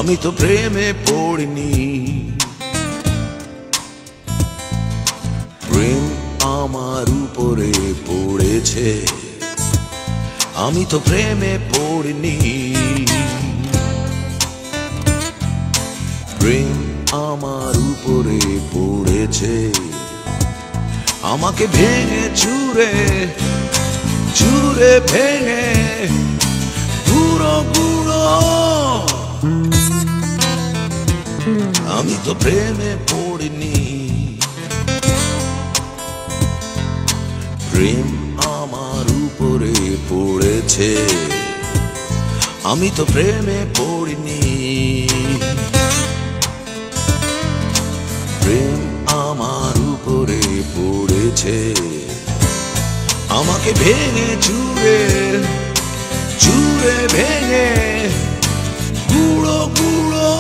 আমি তো প্রেমে পড়িনি, প্রেম আমার উপরে পড়েছে। আমি তো প্রেমে পড়িনি, প্রেম আমার উপরে পড়েছে। আমাকে ভেঙে চুরে চুরে ভেঙে গুঁড়ো গুঁড়ো, আমি তো প্রেমে পড়িনি, প্রেম আমার উপরে পড়েছে। আমি তো প্রেমে পড়িনি, প্রেম আমার উপরে পড়েছে। আমাকে ভেঙে চুরে চুরে ভেঙে গুঁড়ো গুঁড়ো,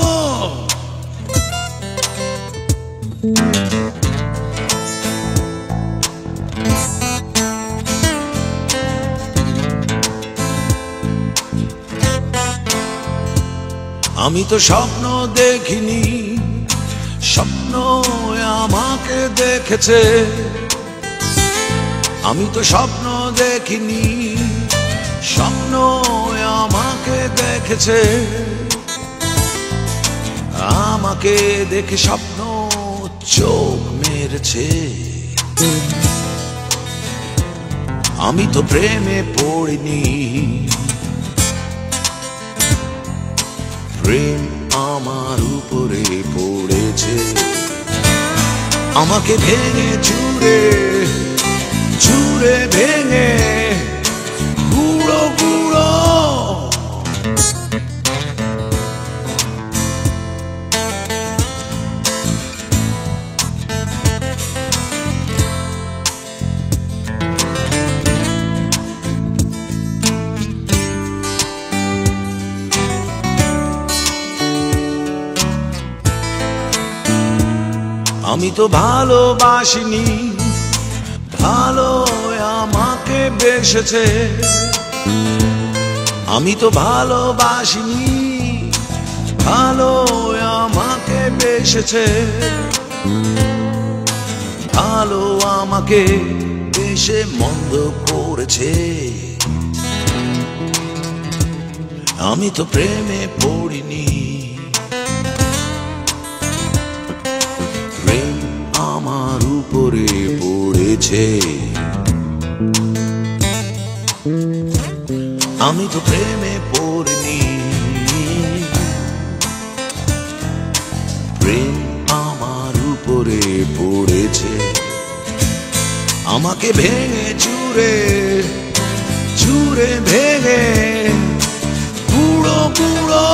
আমি তো স্বপ্ন দেখিনি, স্বপ্ন আমাকে দেখেছে। আমি তো স্বপ্ন দেখিনি, স্বপ্ন আমাকে দেখেছে। আমাকে দেখে স্বপ্ন চোখ মেরেছে। আমি তো প্রেমে পড়িনি, প্রেম আমার উপরে পড়েছে। আমাকে ভেঙে চুরে চুরে ভেঙে গুঁড়ো গুঁড়ো, আমি তো ভালোবাসিনি, ভালো আমাকে বেসেছে। আমি তো ভালোবাসিনি, ভালো আমাকে বেসেছে। ভালো আমাকে বেশে মন্দ করেছে। আমি তো প্রেমে পড়িনি, প্রেম আমার উপরে পড়েছে। আমি তো প্রেমে পড়িনি, প্রেম আমার উপরে পড়েছে। আমাকে ভেঙে চুরে চুরে ভেঙে গুঁড়ো গুঁড়ো,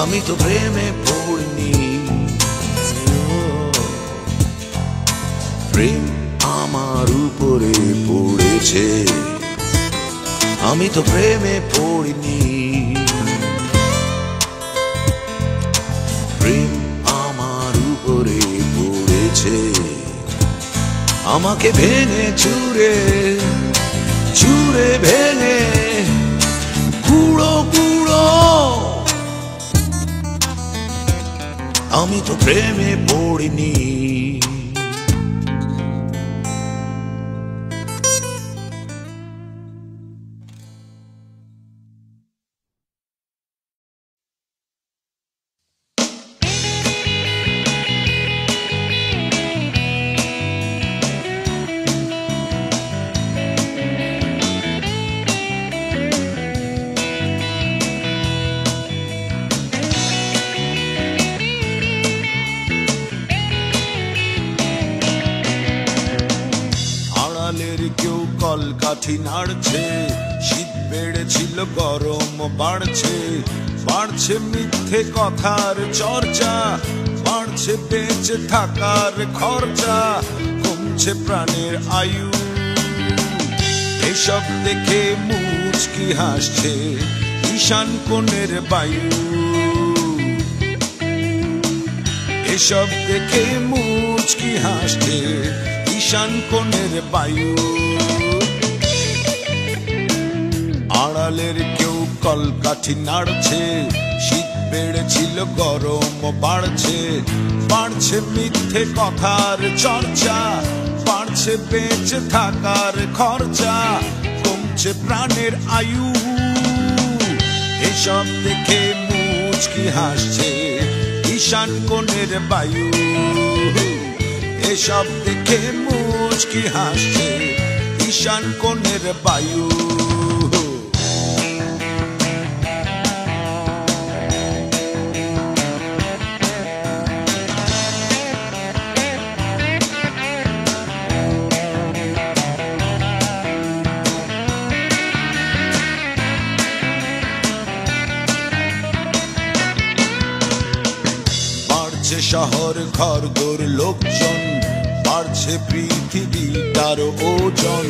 আমি তো প্রেমে পড়িনি, প্রেম আমার উপরে পড়েছে। আমি তো প্রেমে পড়িনি, প্রেম আমার উপরে পড়েছে। আমাকে ভেঙে চুরে চুরে ভেঙে গুঁড়ো গুঁড়ো, আমি তো প্রেমে পড়িনি। কেউ কলকাঠি নাড়ছে, শীত বেড়েছিল গরম বাড়ছে। বাড়ছে মিথ্যে কথার চর্চা, বাড়ছে বেঁচে থাকার খরচা, কমছে প্রাণের আয়ু। এসব দেখে মুচকি হাসছে ঈশান কোণের বায়ু। এসব দেখে মুচকি হাসছে ঈশান কোণের বায়ু। আড়ালের কেউ কলকাঠি নাড়ছে, শীত বেড়েছিল গরম বাড়ছে, বাড়ছে মিথ্যে কথার চর্চা, বাড়ছে বেঁচে থাকার খরচা, কমছে প্রাণের আয়ু। এসব দেখে মুচকি হাসছে ঈশান কোণের বায়ু। এসব দেখে মুচকি হাসছে ঈশান কোণের বায়ু। বাড়ছে শহর ঘরদোর লোকজন, বাড়ছে পৃথিবীটার ওজন,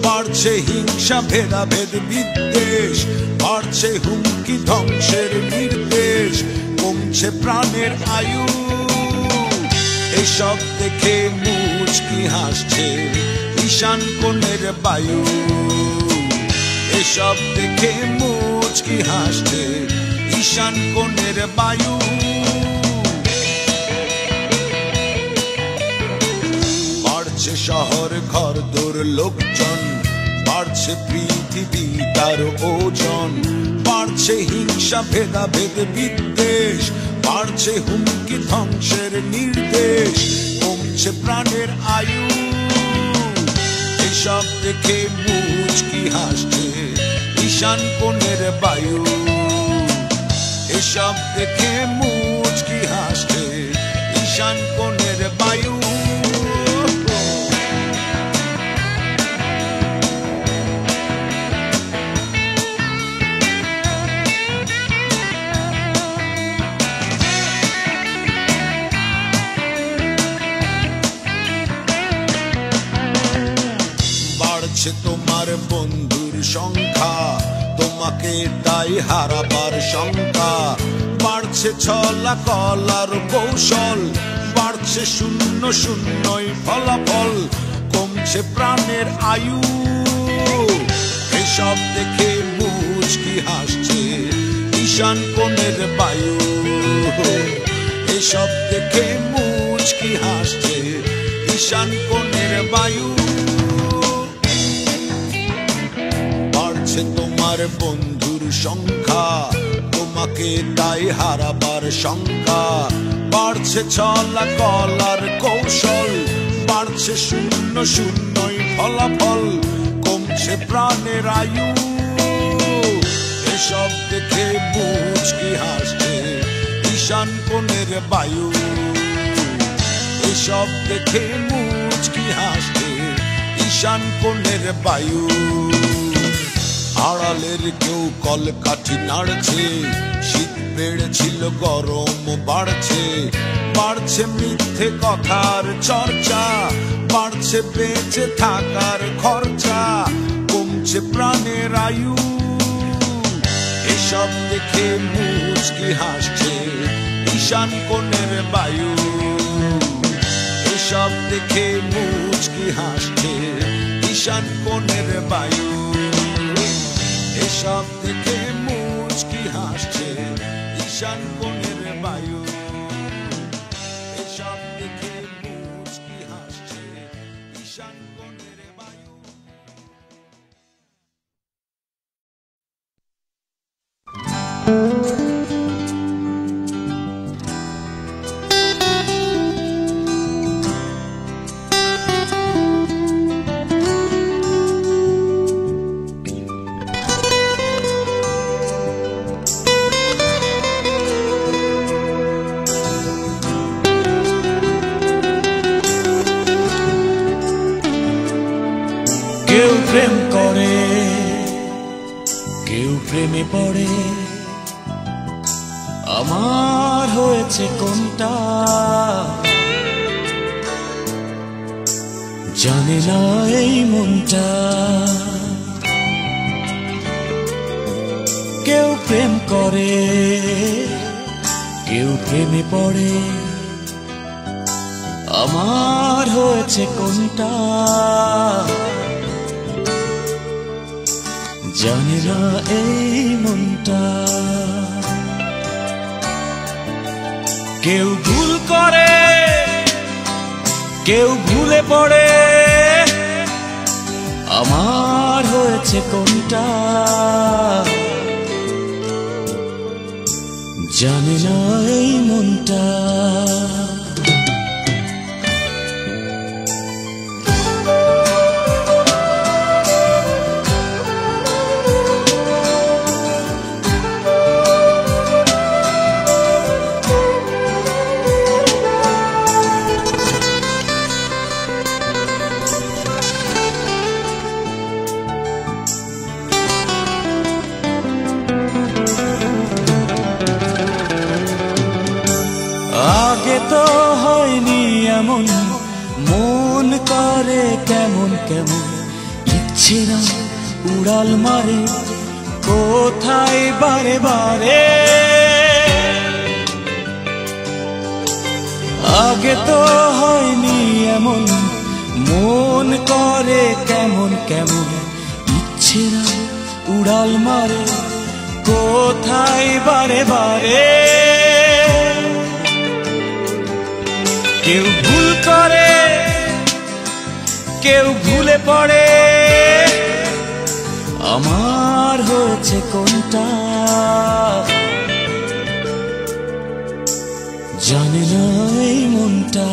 বাড়ছে হিংসা ভেদাভেদ বিদ্বেষ, বাড়ছে হুমকি ধ্বংসের নির্দেশ, কমছে প্রাণের আয়ু। এসব দেখে মুচকি হাসছে ঈশান কোণের বায়ু। এসব দেখে মুচকি হাসছে ঈশান কোণের বায়ু। বাড়ছে শহর ঘরদোর লোকজন, বাড়ছে পৃথিবী তার ওজন, বাড়ছে হিংসা ভেদাভেদ বিদ্বেষ, বাড়ছে হুমকি ধ্বংসের নির্দেশ, কমছে প্রাণের আয়ু। এসব দেখে মুচকি হাসছে ঈশান কোণের বায়ু। এসব দেখে মুচকি হাসছে ঈশান কোণের বায়ু। বাড়ছে তোমার বন্ধুর সংখ্যা, তোমাকে তাই হারাবার শঙ্কা, বাড়ছে ছলা কলার কৌশল, বাড়ছে শূন্য শূন্যই ফলাফল, কমছে প্রাণের আয়ু। এসব দেখে মুচকি হাসছে ঈশান কোণের বায়ু। এসব দেখে মুচকি হাসছে ঈশান কোণের বায়ু। বাড়ছে তোমার বন্ধুর সংখ্যা, তোমাকে তাই হারাবার শঙ্কা, বাড়ছে ছলা কলার কৌশল, বাড়ছে শূন্য শূন্যই ফলাফল, কমছে প্রাণের আয়ু। এসব দেখে মুচকি হাসছে ঈশান কোণের বায়ু। এসব দেখে মুচকি হাসছে ঈশান কোণের বায়ু। আড়ালের কেউ কলকাঠি নাড়ছে, শীত বেড়েছিল গরম বাড়ছে, বাড়ছে মিথ্যে কথার চর্চা, বাড়ছে বেঁচে থাকার খরচা, কমছে প্রাণের আয়ু। এসব দেখে মুচকি হাসছে ঈশান কোণের বায়ু। এসব দেখে মুচকি হাসছে ঈশান কোণের বায়ু। এসব দেখে মুচকি হাসছে ঈশান কোণের বায়ু। এসব দেখে মুচকি হাসছে ঈশান কোণের বায়ু। কেউ প্রেম করে, কেউ প্রেমে পড়ে, আমার হয়েছে কোনটা জানে না এই মনটা। কেউ প্রেম করে, কেউ প্রেমে পড়ে, আমার হয়েছে কোনটা জানি না এই মনটা কেউ ভুল করে কেউ ভুলে পড়ে আমার হয়েছে কোনটা জানি না এই মনটা আগে তো হয়নি এমন মন করে কেমন কেমন ইচ্ছে না উড়াল মারে কোথায় বারে বারে আগে তো হয়নি এমন মন করে কেমন কেমন ইচ্ছে না উড়াল মারে কোথায় বারে বারে কেউ ভুল করে কেউ ভুলে পড়ে আমার হয়েছে কোনটা জানি না এই মনটা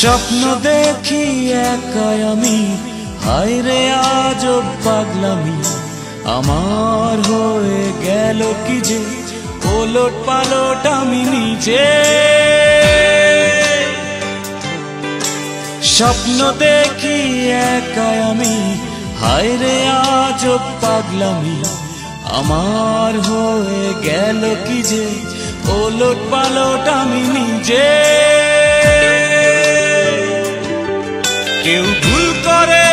স্বপ্ন দেখি একাই আমি হায় রে আজব পাগলামি আমার হয়ে গেল কি যে ওলট পালট আমি নিজে স্বপ্ন দেখি একাই আমি হায় রে আজব পাগলামি আমার হয়ে গেল কি যে ওলট পালট আমি নিজে কেউ ভুল করে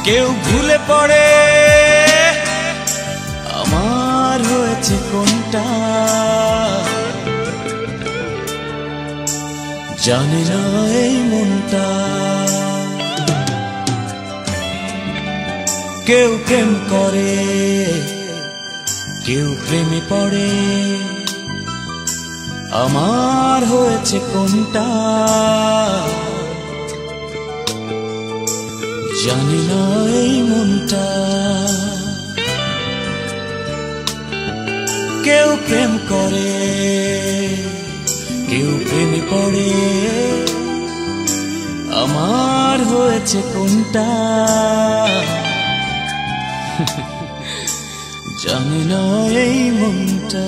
কেউ ভুলে পড়ে আমার হয়েছে কোনটা জানি না এই মনটা কেউ প্রেম করে কেউ প্রেমে পড়ে আমার হয়েছে কোনটা জানি না এই মনটা কেউ প্রেম করে কেউ প্রেমে পড়ে আমার হয়েছে কোনটা জানি না এই মনটা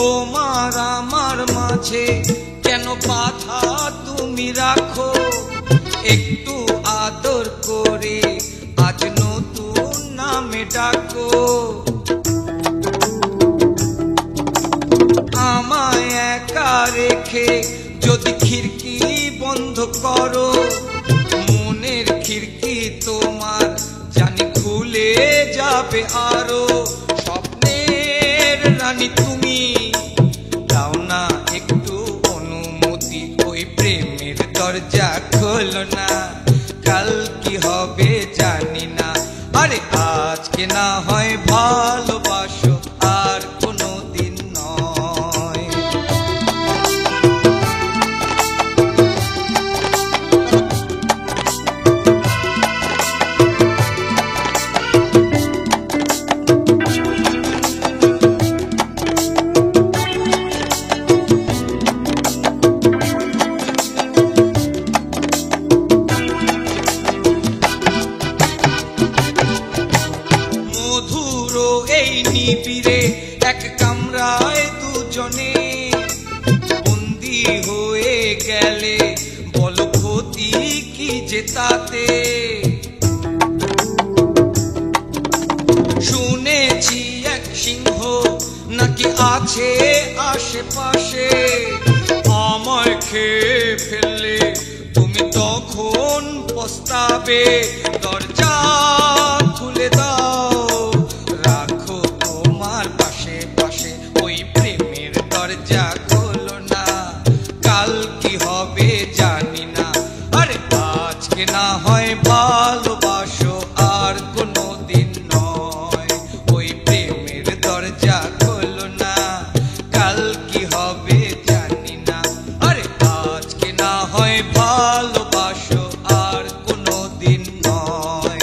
তোমার আমার মাঝে কেন বাধা তুমি রাখো, একটু আদর করে আজ নতুন নামে ডাকো। আমায় একা রেখে যদি খিড়কি বন্ধ করো, মনের খিড়কি তোমার জানি খুলে যাবে আরো। স্বপ্নের রানী তুমি দাও না একটু অনুমতি, ওই প্রেমের দরজা খোলো না, কাল কি হবে জানি না। আরে আজকে না হয় ভালোবাসো, আর কোনো দিন নয়। মধুর এই নিবিড়ে এক কামরায় দুজনে বন্দি হয়ে গেলে বলো ক্ষতি কি যে তাতে। শুনেছি এক সিংহ নাকি আছে আশেপাশে, আমায় খেয়ে ফেললে তুমি তখন পস্তাবে। দরজা খুলে দাও, রাখো তোমার পাশে পাশে, ওই প্রেমের দরজা খোলো না, কাল কি হবে জানি না। আরে আজকে না হয় ভালোবাসো, আর কোনো দিন নয়। ওই প্রেমের দরজা খোলো না, কাল কি হবে জানি না। আরে আজকে না হয় ভালোবাসো, আর কোনো দিন নয়।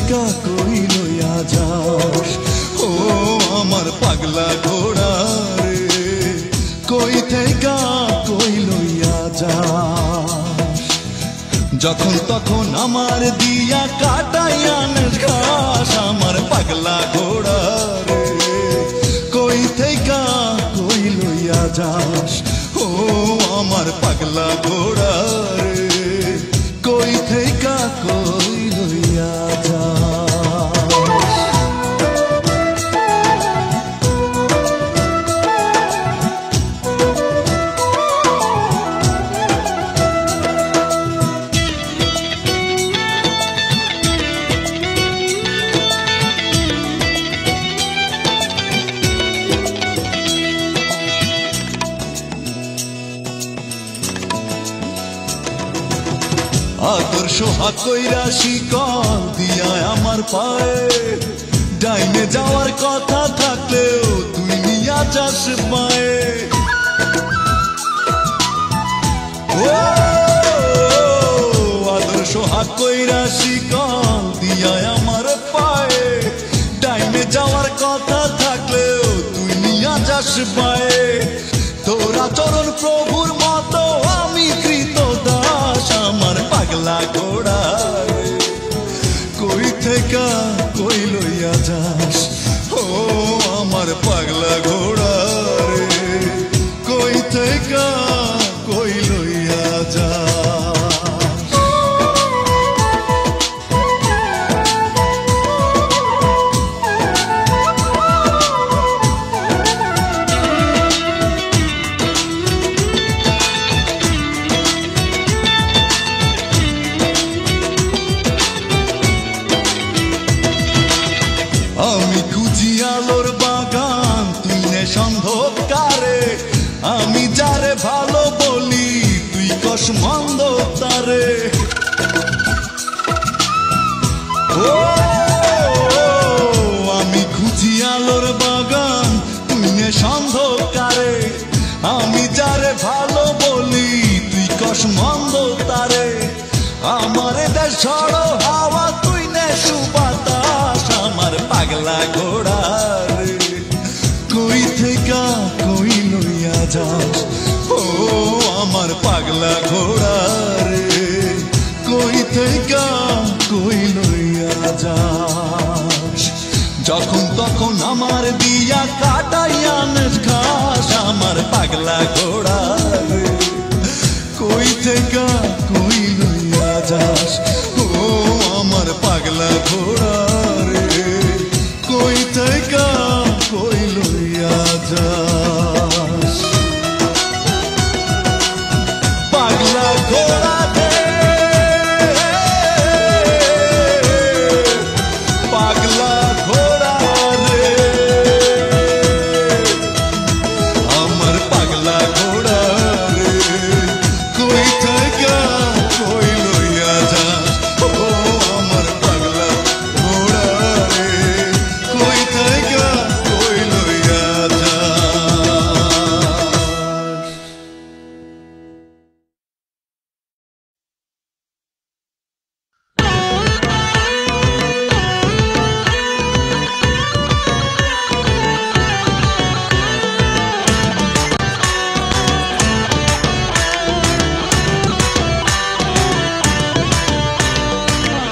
থেকে কই লইয়া যাস ও আমার পাগলা ঘোড়া রে কই থেকে কই লইয়া যাস যখন তখন আমার দিয়া কাটাইয়া ঘাস আমার পাগলা ঘোড়া রে কই থেকে কই লইয়া যাস ও আমার পাগলা ঘোড়া রে কই থেকে কই লইয়া যাস আদর সোহাগ কইরা শিকল দিয়া আমার পায়ে ডাইনে যাওয়ার কথা থাকলেও তুই নিয়া যাস পায়ে ও আদর সোহাগ কইরা শিকল দিয়া আমার পায়ে ডাইনে যাওয়ার কথা থাকলেও তুই নিয়া যাস পায়ে তোরা চরণ প্রভুর মতো আমি কৃত দাস আমার পাগলা ঘোড়া রে কই থেকে কই লইয়া যাস ও আমার পাগলা ঘোড়া রে কই থেকে কই লইয়া যাস আমি খুঁজি আলোর বাগান তুই নে সন্ধকারে আমি যারে ভালো বলি তুই কস মন্দ তারে ও আমি খুঁজি আলোর বাগান তুই নে সন্ধকারে আমি যারে ভালো বলি তুই কস মন্দ তারে আমারে দেশ ঝড়ো হাওয়া তুই নে সুবাতাস আমার পাগলা ঘোড়া রে কই থেকে কই লইয়া যাস ও আমার পাগলা ঘোড়া রে কই থেকে কই লইয়া যাস যখন তখন আমার দিয়া কাটাইয়া ঘাস আমার পাগলা ঘোড়া রে কই থেকে কই লইয়া যাস ও আমার পাগলা ঘোড়া রে কই থেকে কই লইয়া যাস পাগলা ঘোড়া রে পাগলা ঘোড়া রে আমার পাগলা ঘোড়া রে কই থেকে কই লইয়া যাস ও আমার পাগলা ঘোড়া রে কই থেকে কই লইয়া যাস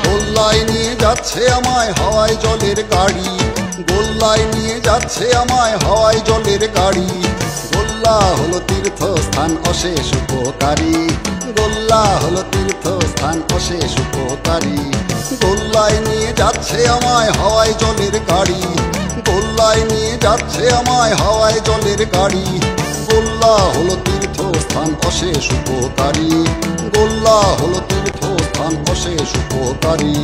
গোল্লায় নিয়ে যাচ্ছে আমায় হাওয়ায় জলের গাড়ি গোল্লায় নিয়ে যাচ্ছে আমায় হাওয়ায় জলের গাড়ি গোল্লা হলো তীর্থস্থান অশেষ উপকারী গোল্লা হলো তীর্থস্থান অশেষ উপকারী গোল্লায় নিয়ে যাচ্ছে আমায় হাওয়ায় জলের গাড়ি গোল্লায় নিয়ে যাচ্ছে আমায় হাওয়ায় জলের গাড়ি গোল্লা হলো তীর্থস্থান অশেষ উপকারী গোল্লা হলো তীর্থস্থান অশেষ উপকারী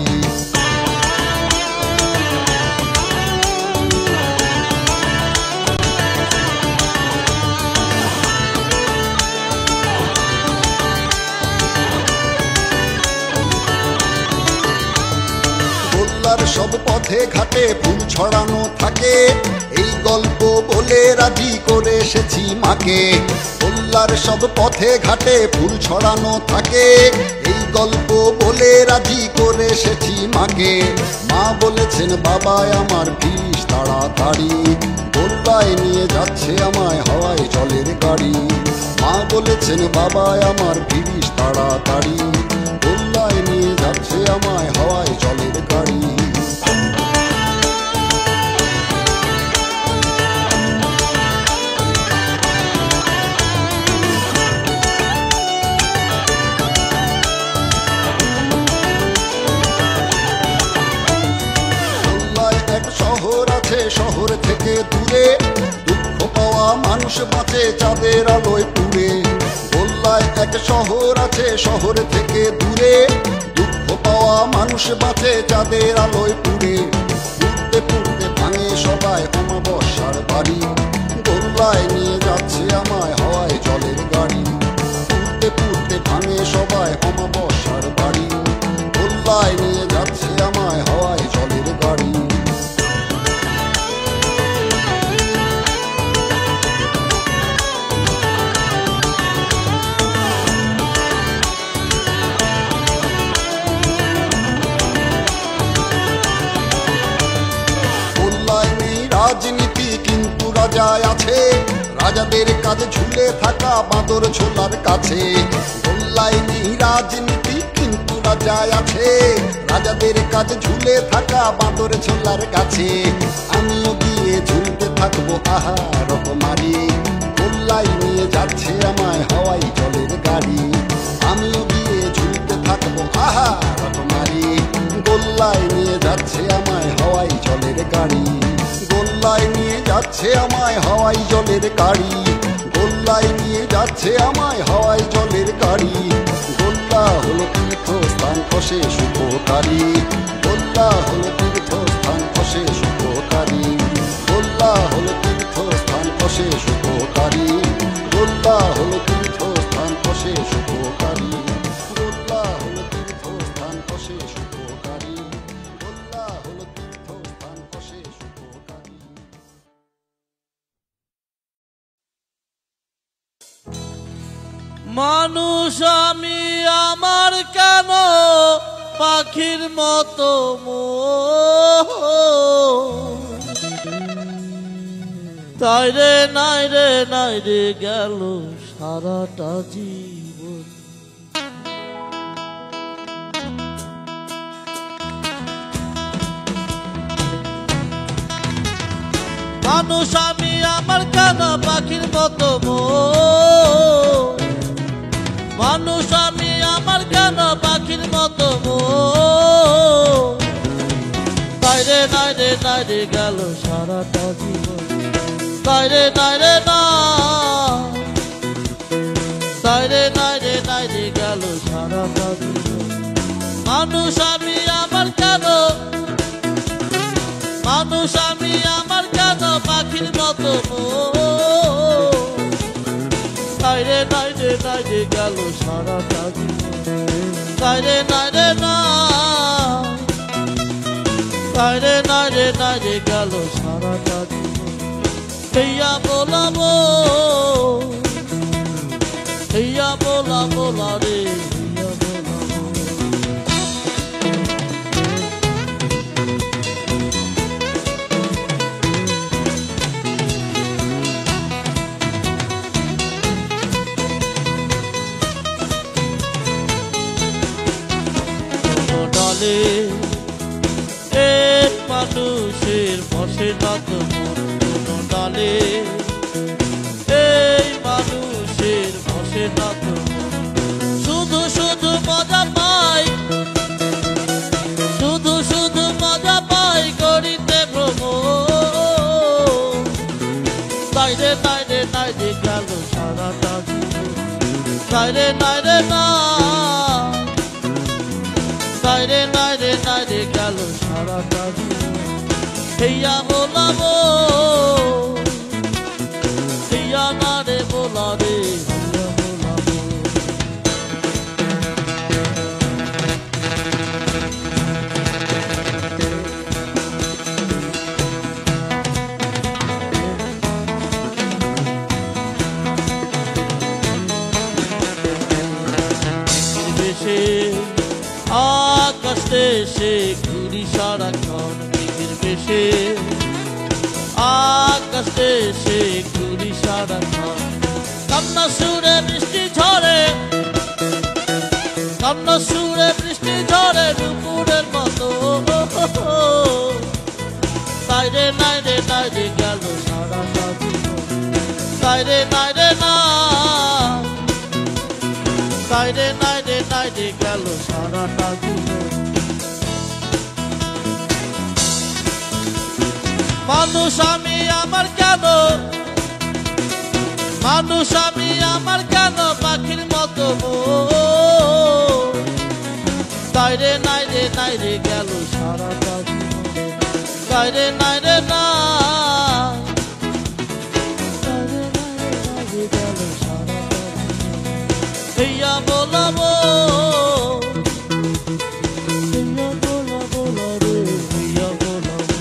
গোল্লার সব পথ পথে ঘাটে ফুল ছড়ানো থাকে, এই গল্প বলে রাজি করে এসেছি মাকে। গোল্লার সব পথে ঘাটে ফুল ছড়ানো থাকে, এই গল্প বলে রাজি করে এসেছি মাকে। মা বলেছেন বাবাই আমার ফিরিস তাড়াতাড়ি, গোল্লায় নিয়ে যাচ্ছে আমায় হাওয়ায় জলের গাড়ি। মা বলেছেন বাবাই আমার ফিরিস তাড়াতাড়ি, গোল্লায় নিয়ে যাচ্ছে আমায় হাওয়ায় জলের গাড়ি। শহর আছে শহর থেকে দূরে, দুঃখ পাওয়া মানুষ বাঁচে চাঁদের আলোয় পুড়ে। গোল্লায় এক শহর আছে শহর থেকে দূরে, দুঃখ পাওয়া মানুষ বাঁচে চাঁদের আলোয় পুড়ে। পুড়তে পুড়তে ভাঙে সবাই অমাবস্যার বাড়ি, গোল্লায় নিয়ে যাচ্ছে আমায় হাওয়ায় জলের গাড়ি। পুড়তে পুড়তে ভাঙে সবাই অমাবস্যার বাড়ি, গোল্লায় নিয়ে যাচ্ছে আমায় হাওয়ায় জলের গাড়ি। রাজনীতি কিন্তু রাজায় আছে, রাজাদের কাজ ঝুলে থাকা বাঁদর ছোলার কাছে। গোল্লায় নেই রাজনীতি কিন্তু রাজায় আছে, রাজাদের কাজ ঝুলে থাকা বাঁদর ছোলার কাছে। আমিও গিয়ে ঝুলতে থাকবো আহা রকমারি, গোল্লায় নিয়ে যাচ্ছে আমায় হাওয়াই জলের গাড়ি। আমিও গিয়ে ঝুলতে থাকবো আহা রকমারি, গোল্লায় নিয়ে যাচ্ছে আমায় হাওয়াই জলের গাড়ি। গোল্লায় নিয়ে যাচ্ছে আমায় হাওয়াই জলের গাড়ি, গোল্লায় নিয়ে যাচ্ছে আমায় হাওয়াই জলের গাড়ি। গোল্লা হলো তীর্থস্থান অশেষ উপকারী, গোল্লা হলো তীর্থস্থান অশেষ উপকারী। গোল্লা হলো তীর্থস্থান অশেষ উপকারী, গোল্লা হলো তীর্থস্থান অশেষ উপকারী। গোল্লা হলো তীর্থস্থান অশেষ উপকারী, গোল্লা হলো তীর্থস্থান অশেষ উপকারী। মানুষ আমি আমার কেন পাখির মতো তাই রে নাই রে নাই রে গেল সারাটা জীবন। মানুষ আমি আমার কেন পাখির মতো মানুষ আমি আমার কেন পাখির মতো তাই রে নাই রে নাই রে গেল সারাটা জীবন। তাই রে নাই রে না, তাই রে নাই রে নাই রে গেল সারাটা জীবন। মানুষ আমি আমার কেন, মানুষ আমি আমার কেন পাখির মতো তাই রে নাই রে নাই রে গেল সারাটা জীবন। তাই রে নাই রে না, তাই রে নাই রে নাই রে গেল সারাটা জীবন। হেয়া বোলাবো, হেয়া বোলা বোলা রে, হেয়া বোলাবো। ডালে এক মানুষের বসে না তো মন ডালে, এই মানুষের বসে না তো শুধু শুধু মজা পাই, শুধু শুধু মজা পাই করিতে ভ্রমণ। তাই রে নাই রে নাই রে গেল সারাটা জীবন। তাই রে নাই রে না, তাই রে নাই রে নাই রে গেল সারাটা জীবন। হেয়া বোলাবো, হেয়া না রে বোলা রে, হেয়া বোলাবো। দেশে ঘুরি সারাক্ষণ মেঘের বেশে, আকাশ দেশে ঘুরি সারাক্ষণ। কান্না সুরে বৃষ্টি ঝরে, কান্না সুরে বৃষ্টি ঝরে দুপুরের মতো। নাই রে নাই রে নাই রে গেল সারাটা জীবন, নাই রে নাই রে না, নাই রে নাই রে নাই রে গেল সারাটা জীবন। মানুষ আমি আমার কেন, মানুষ আমি আমার কেন পাখির মতো মন। নাই রে নাই রে নাই রে গেল সারাটা জীবন, নাই রে নাই রে না, নাই রে নাই রে নাই রে গেল সারাটা জীবন। হইয়া বলাবো, হইয়া বলাবো রে, হইয়া বলাবো,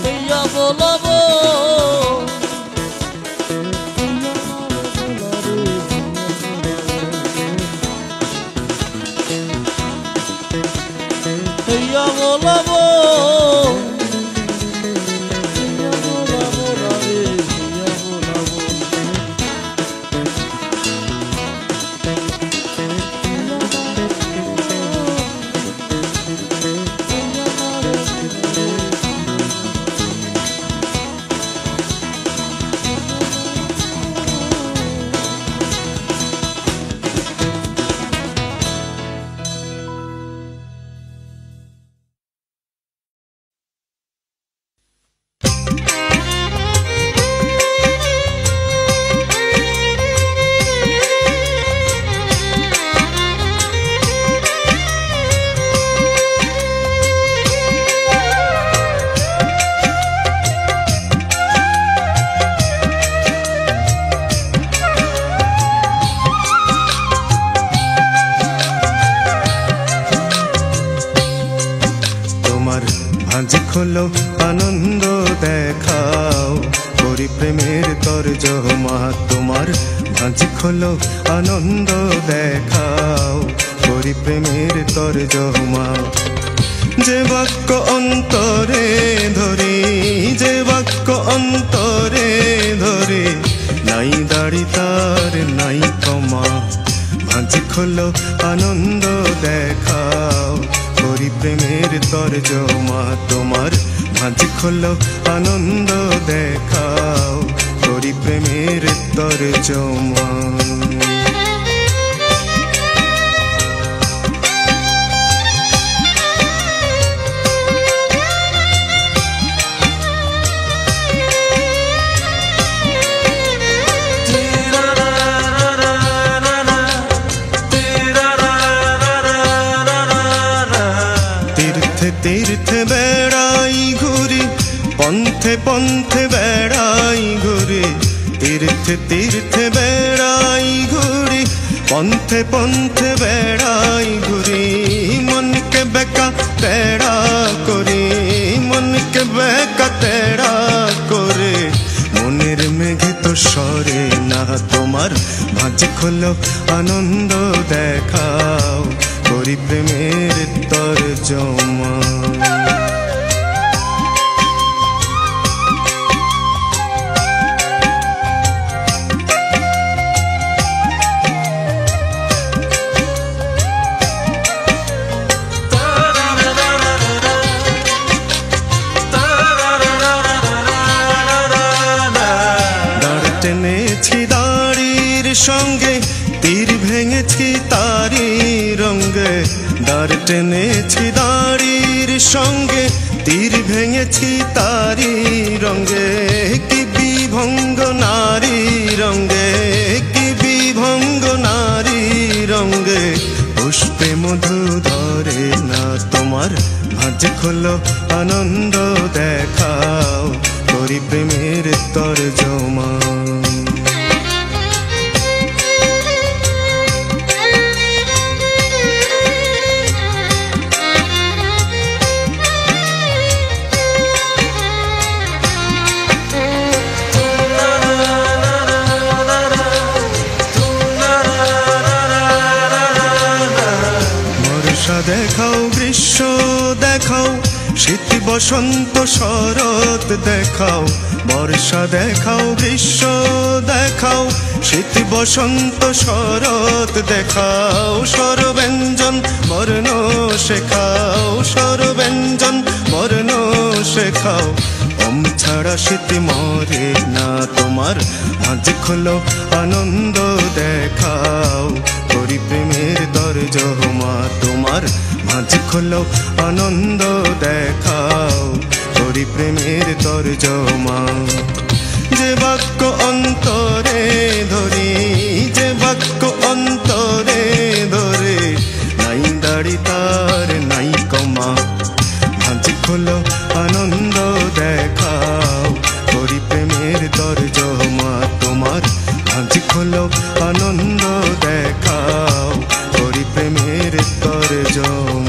হইয়া বলাবো, হইয়া বলাবো, হইয়া বলাবো রে, হইয়া বলাবো। ভাঁজ খোলো আনন্দ দেখাও, করি প্রেমের তরজমা। তোমার ভাঁজ খোলো আনন্দ দেখাও, করি প্রেমের তরজমা। যে বাক্য অন্তরে ধরি, যে বাক্য অন্তরে ধরে, নাই দাড়ি তার নাই কমা। ভাঁজ খোলো আনন্দ দেখাও, করি প্রেমের তরজমা। তোমার ভাঁজ খোলো আনন্দ দেখাও, করি প্রেমের তরজমা। তীর্থে বেড়াই ঘুরি, পন্থে পন্থে বেড়াই ঘুরি। তীর্থে তীর্থে বেড়াই ঘুরি, পন্থে পন্থে বেড়াই ঘুরি। মনকে বেকা তেড়া করি, মনকে বেকা তেড়া করে। মনের মেঘে তো সরে না, তোমার ভাঁজ খোলো আনন্দ দেখাও, করি প্রেমের তরজমা। দাঁড় টেনেছি দাড়ির সঙ্গে, তীর ভেঙেছি তারি রঙ্গে। দাঁড় টেনেছি দাড়ির সঙ্গে, তীর ভেঙেছি তারি রঙ্গে। কি বিভঙ্গ নারী রঙ্গে, কি বিভঙ্গ নারী রঙ্গে। পুষ্পে মধু ধরে না, তোমার ভাঁজ খোলো আনন্দ দেখাও, করি প্রেমের তরজমা। দেখাও, শীত বসন্ত শরৎ দেখাও, বর্ষা দেখাও গ্রীষ্ম দেখাও, শীত বসন্ত শরৎ দেখাও, স্বরব্যঞ্জন বর্ণ শেখাও, স্বরব্যঞ্জন বর্ণ শেখাও। ওম ছাড়া শীত মরে না তোমার, মাঝ খোলো আনন্দ দেখাও, করি প্রেমের তর্জমা তোমার, মাঝ খোলো আনন্দ দেখাও, করি প্রেমের তর্জমা। যে বাক্য অন্তরে ধরি, যে বাক্য অন্তরে ধরে, নাই দাড়ি তার নাই কমা, মাঝ খোলো আনন্দ দেখাও, করি প্রেমের তর্জমা তোমার, মাঝ খোলো আনন্দ দেখাও, করি প্রেমের তর্জমা।